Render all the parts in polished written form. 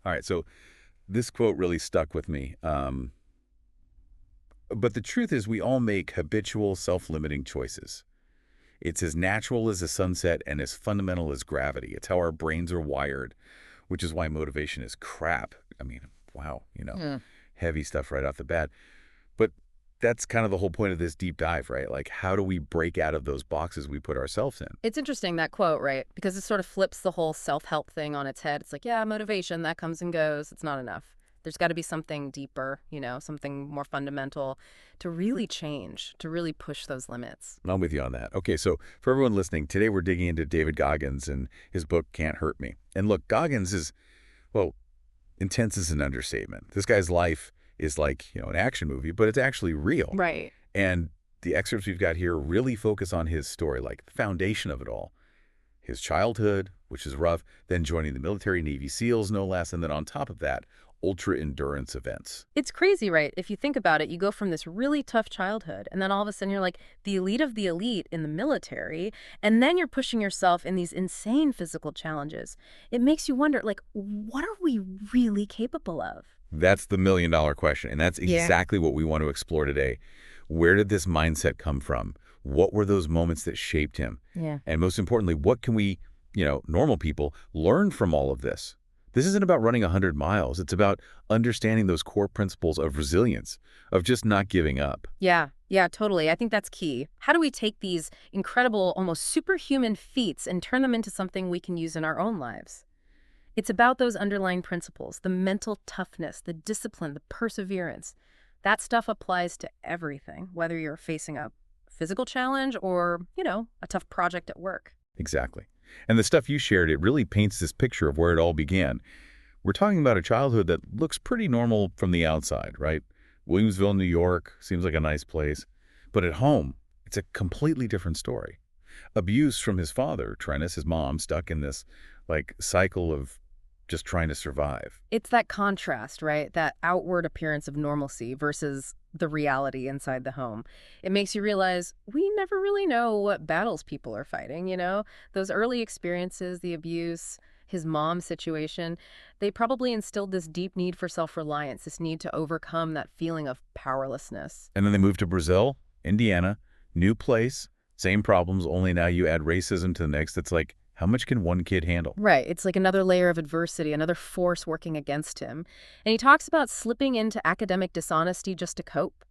All right, so this quote really stuck with me. But the truth is we all make habitual, self-limiting choices. It's as natural as the sunset and as fundamental as gravity. It's how our brains are wired, which is why motivation is crap. I mean, wow, Hmm. heavy stuff right off the bat. But that's kind of the whole point of this deep dive, right? Like, how do we break out of those boxes we put ourselves in? It's interesting, that quote, right? Because it sort of flips the whole self-help thing on its head. It's like, yeah, motivation, that comes and goes. It's not enough. There's got to be something deeper, something more fundamental to really change, to really push those limits. I'm with you on that. Okay, so for everyone listening, today we're digging into David Goggins and his book, Can't Hurt Me. And look, Goggins is, well, intense is an understatement. This guy's life is like, an action movie, but it's actually real. Right. And the excerpts we've got here really focus on his story, like the foundation of it all. His childhood, which is rough, then joining the military, Navy SEALs, no less, and then on top of that, ultra-endurance events. It's crazy, right? If you think about it, you go from this really tough childhood, and then all of a sudden you're like the elite of the elite in the military, and then you're pushing yourself in these insane physical challenges. It makes you wonder, like, what are we really capable of? That's the million-dollar question, and that's Yeah. exactly what we want to explore today. Where did this mindset come from? What were those moments that shaped him? Yeah. And most importantly, what can we, normal people, learn from all of this? This isn't about running 100 miles. It's about understanding those core principles of resilience, of just not giving up. Yeah, yeah, totally. I think that's key. How do we take these incredible, almost superhuman feats and turn them into something we can use in our own lives? It's about those underlying principles, the mental toughness, the discipline, the perseverance. That stuff applies to everything, whether you're facing a physical challenge or, a tough project at work. Exactly. And the stuff you shared, it really paints this picture of where it all began. We're talking about a childhood that looks pretty normal from the outside, right? Williamsville, New York, seems like a nice place. But at home, it's a completely different story. Abuse from his father, Trennis, his mom, stuck in this, cycle of just trying to survive. It's that contrast, right? That outward appearance of normalcy versus the reality inside the home. It makes you realize we never really know what battles people are fighting. Those early experiences, the abuse, his mom's situation, they probably instilled this deep need for self-reliance, this need to overcome that feeling of powerlessness. And then they moved to Brazil, Indiana, new place, same problems, only now you add racism to the mix. That's like, how much can one kid handle? Right. It's like another layer of adversity, another force working against him. And he talks about slipping into academic dishonesty just to cope.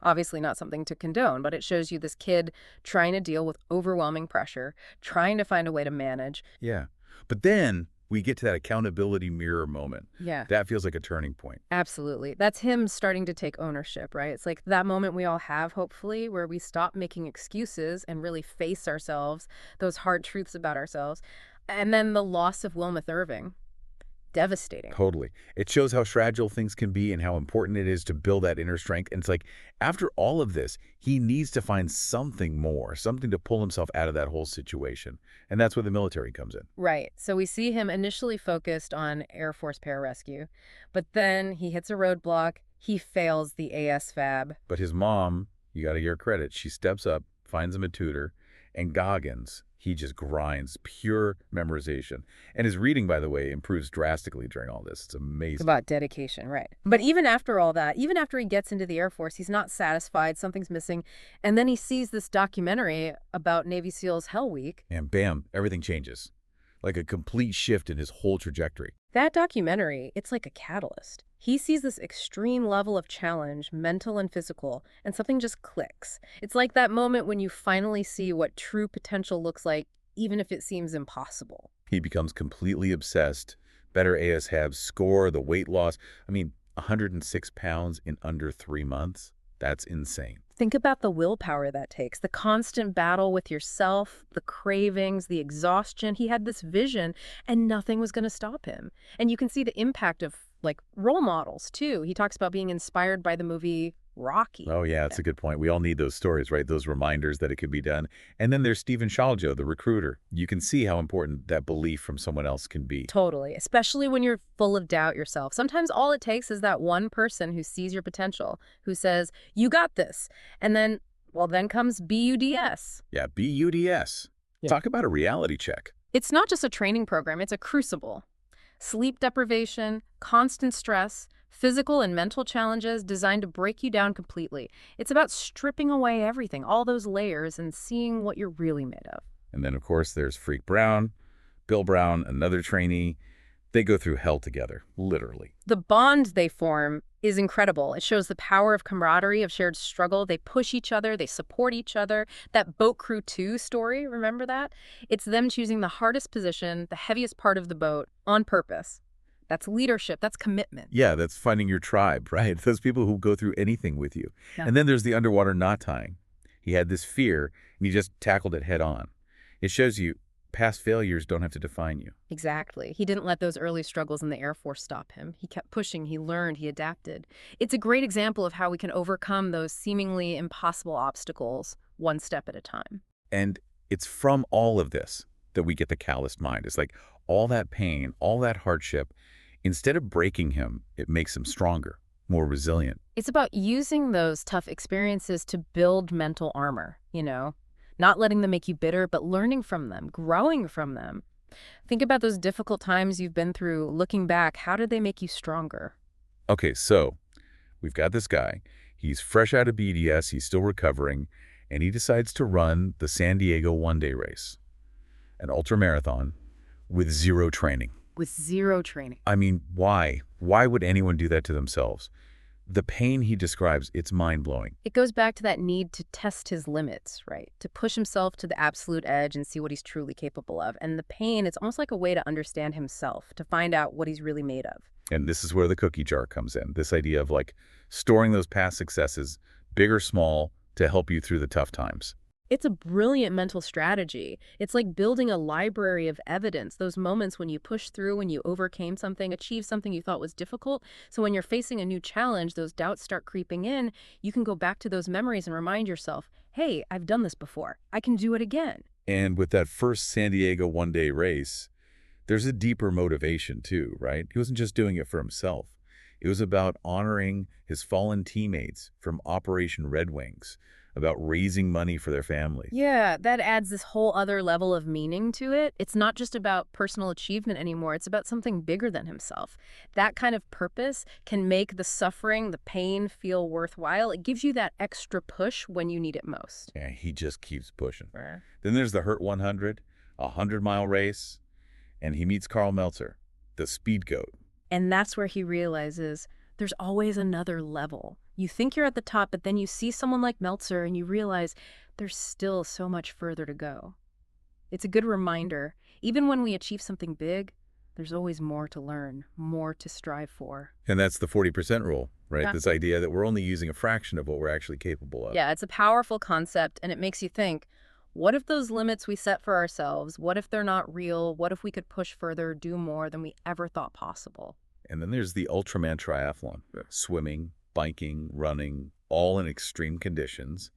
Obviously not something to condone, but it shows you this kid trying to deal with overwhelming pressure, trying to find a way to manage. Yeah. But then we get to that accountability mirror moment. Yeah, That feels like a turning point. absolutely. That's him starting to take ownership, right? It's like that moment we all have, hopefully, where we stop making excuses and really face ourselves, those hard truths about ourselves. And then the loss of Wilmoth Irving, devastating. Totally. It shows how fragile things can be and how important it is to build that inner strength. And it's like, after all of this, he needs to find something more, something to pull himself out of that whole situation. And that's where the military comes in. Right. So we see him initially focused on Air Force pararescue, but then he hits a roadblock. He fails the ASVAB. But his mom, you got to give her credit, she steps up, finds him a tutor, and Goggins, he just grinds pure memorization. And his reading, by the way, improves drastically during all this. It's It's amazing. about dedication, right? But even after all that, even after he gets into the Air Force, he's not satisfied. Something's missing. And then he sees this documentary about Navy SEALs Hell Week. And bam, everything changes. Like a complete shift in his whole trajectory. That documentary, it's like a catalyst. He sees this extreme level of challenge, mental and physical, and something just clicks. It's like that moment when you finally see what true potential looks like, even if it seems impossible. He becomes completely obsessed. Better ASHAB score, the weight loss. I mean, 106 pounds in under 3 months. That's insane. Think about the willpower that takes, the constant battle with yourself, the cravings, the exhaustion. He had this vision, and nothing was going to stop him. And you can see the impact of, like, role models, too. He talks about being inspired by the movie Rocky. Oh, yeah, that's a good point. We all need those stories, right? Those reminders that it could be done. And then there's Stephen Shaljo, the recruiter. You can see how important that belief from someone else can be. Totally, especially when you're full of doubt yourself. Sometimes all it takes is that one person who sees your potential, who says, you got this. And then, well, then comes BUDS. Yeah, BUDS. Yeah. Talk about a reality check. It's not just a training program, it's a crucible. Sleep deprivation, constant stress, physical and mental challenges designed to break you down completely. It's about stripping away everything, all those layers, and seeing what you're really made of. And then, of course, there's Freak Brown, Bill Brown, another trainee. They go through hell together, literally. The bond they form is incredible. It shows the power of camaraderie, of shared struggle. They push each other, they support each other. That Boat Crew 2 story, remember that? It's them choosing the hardest position, the heaviest part of the boat, on purpose. That's leadership, that's commitment. Yeah, that's finding your tribe, right? Those people who go through anything with you. Yeah. And then there's the underwater knot tying. He had this fear, and he just tackled it head on. It shows you past failures don't have to define you. Exactly. He didn't let those early struggles in the Air Force stop him. He kept pushing, he learned, he adapted. It's a great example of how we can overcome those seemingly impossible obstacles one step at a time. And it's from all of this that we get the calloused mind. It's like all that pain, all that hardship, instead of breaking him, it makes him stronger, more resilient. It's about using those tough experiences to build mental armor, not letting them make you bitter, but learning from them, growing from them. Think about those difficult times you've been through. Looking back, how did they make you stronger? Okay, so we've got this guy. He's fresh out of BDS, he's still recovering, and he decides to run the San Diego one-day race, an ultramarathon with zero training. With zero training. I mean, why? Why would anyone do that to themselves? The pain he describes, it's mind-blowing. It goes back to that need to test his limits, right? To push himself to the absolute edge and see what he's truly capable of. And the pain, it's almost like a way to understand himself, to find out what he's really made of. And this is where the cookie jar comes in. This idea of like storing those past successes, big or small, to help you through the tough times. It's a brilliant mental strategy. It's like building a library of evidence, those moments when you pushed through, when you overcame something, achieved something you thought was difficult. So when you're facing a new challenge, those doubts start creeping in, you can go back to those memories and remind yourself, hey, I've done this before. I can do it again. And with that first San Diego one-day race, there's a deeper motivation too, right? He wasn't just doing it for himself. It was about honoring his fallen teammates from Operation Red Wings, about raising money for their families. Yeah, that adds this whole other level of meaning to it. It's not just about personal achievement anymore. It's about something bigger than himself. That kind of purpose can make the suffering, the pain feel worthwhile. It gives you that extra push when you need it most. Yeah, he just keeps pushing. Then there's the Hurt 100, a 100-mile race, and he meets Carl Meltzer, the speed goat. And that's where he realizes there's always another level. You think you're at the top, but then you see someone like Meltzer and you realize there's still so much further to go. It's a good reminder. Even when we achieve something big, there's always more to learn, more to strive for. And that's the 40% rule, right? Yeah. This idea that we're only using a fraction of what we're actually capable of. Yeah, it's a powerful concept, and it makes you think, what if those limits we set for ourselves, what if they're not real? What if we could push further, do more than we ever thought possible? And then there's the Ultraman triathlon, swimming, biking, running, all in extreme conditions.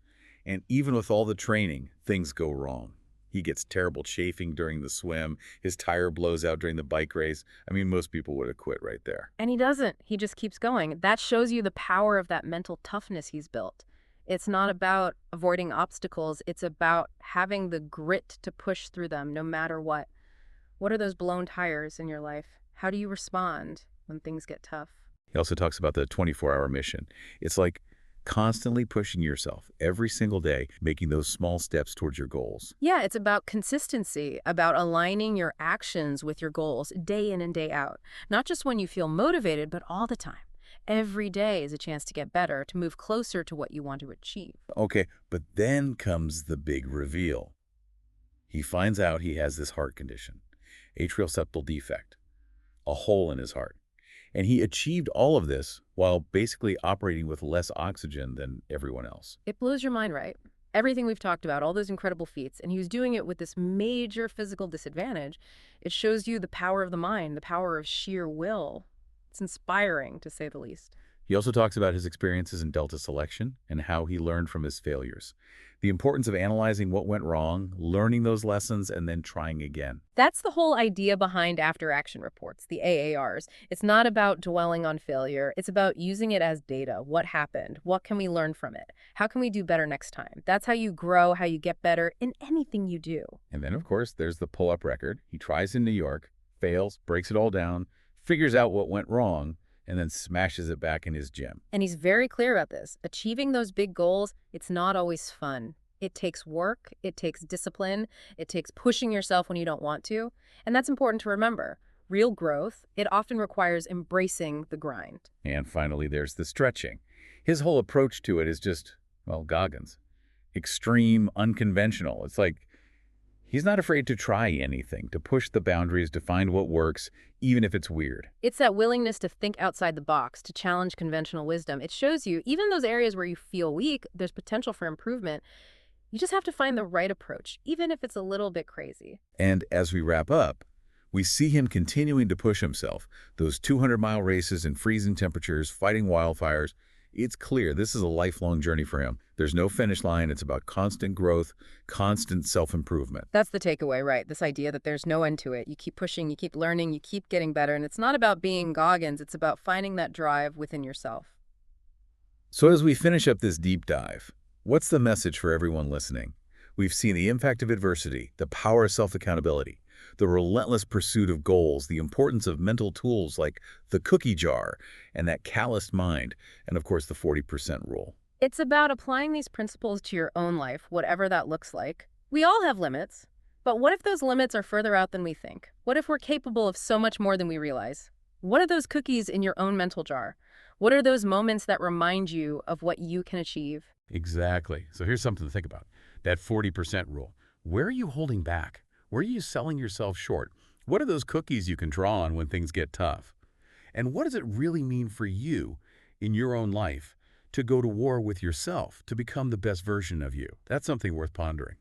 And even with all the training, things go wrong. He gets terrible chafing during the swim. His tire blows out during the bike race. I mean, most people would have quit right there. And he doesn't. He just keeps going. That shows you the power of that mental toughness he's built. It's not about avoiding obstacles. It's about having the grit to push through them no matter what. What are those blown tires in your life? How do you respond when things get tough? He also talks about the 24-hour mission. It's like constantly pushing yourself every single day, making those small steps towards your goals. Yeah, it's about consistency, about aligning your actions with your goals day in and day out. Not just when you feel motivated, but all the time. Every day is a chance to get better, to move closer to what you want to achieve. Okay, but then comes the big reveal. He finds out he has this heart condition, atrial septal defect, a hole in his heart. And he achieved all of this while basically operating with less oxygen than everyone else. It blows your mind, right? Everything we've talked about, all those incredible feats, and he was doing it with this major physical disadvantage. It shows you the power of the mind, the power of sheer will. It's inspiring, to say the least. He also talks about his experiences in Delta selection and how he learned from his failures. The importance of analyzing what went wrong, learning those lessons, and then trying again. That's the whole idea behind after-action reports, the AARs. It's not about dwelling on failure. It's about using it as data. What happened? What can we learn from it? How can we do better next time? That's how you grow, how you get better in anything you do. And then, of course, there's the pull-up record. He tries in New York, fails, breaks it all down, figures out what went wrong, and then smashes it back in his gym. And he's very clear about this. Achieving those big goals, it's not always fun. It takes work, it takes discipline, it takes pushing yourself when you don't want to. And that's important to remember. Real growth, it often requires embracing the grind. And finally, there's the stretching. His whole approach to it is just, well, Goggins. Extreme, unconventional. It's like he's not afraid to try anything, to push the boundaries, to find what works, even if it's weird. It's that willingness to think outside the box, to challenge conventional wisdom. It shows you, even those areas where you feel weak, there's potential for improvement. You just have to find the right approach, even if it's a little bit crazy. And as we wrap up, we see him continuing to push himself. Those 200-mile races in freezing temperatures, fighting wildfires. It's clear this is a lifelong journey for him. There's no finish line. It's about constant growth, constant self-improvement. That's the takeaway, right? This idea that there's no end to it. You keep pushing, you keep learning, you keep getting better. And it's not about being Goggins. It's about finding that drive within yourself. So as we finish up this deep dive, what's the message for everyone listening? We've seen the impact of adversity, the power of self-accountability, the relentless pursuit of goals, the importance of mental tools like the cookie jar and that calloused mind, and of course the 40% rule. It's about applying these principles to your own life, whatever that looks like. We all have limits, but what if those limits are further out than we think? What if we're capable of so much more than we realize? What are those cookies in your own mental jar? What are those moments that remind you of what you can achieve? Exactly. So here's something to think about. That 40% rule. Where are you holding back? Where are you selling yourself short? What are those cookies you can draw on when things get tough? And what does it really mean for you in your own life to go to war with yourself, to become the best version of you? That's something worth pondering.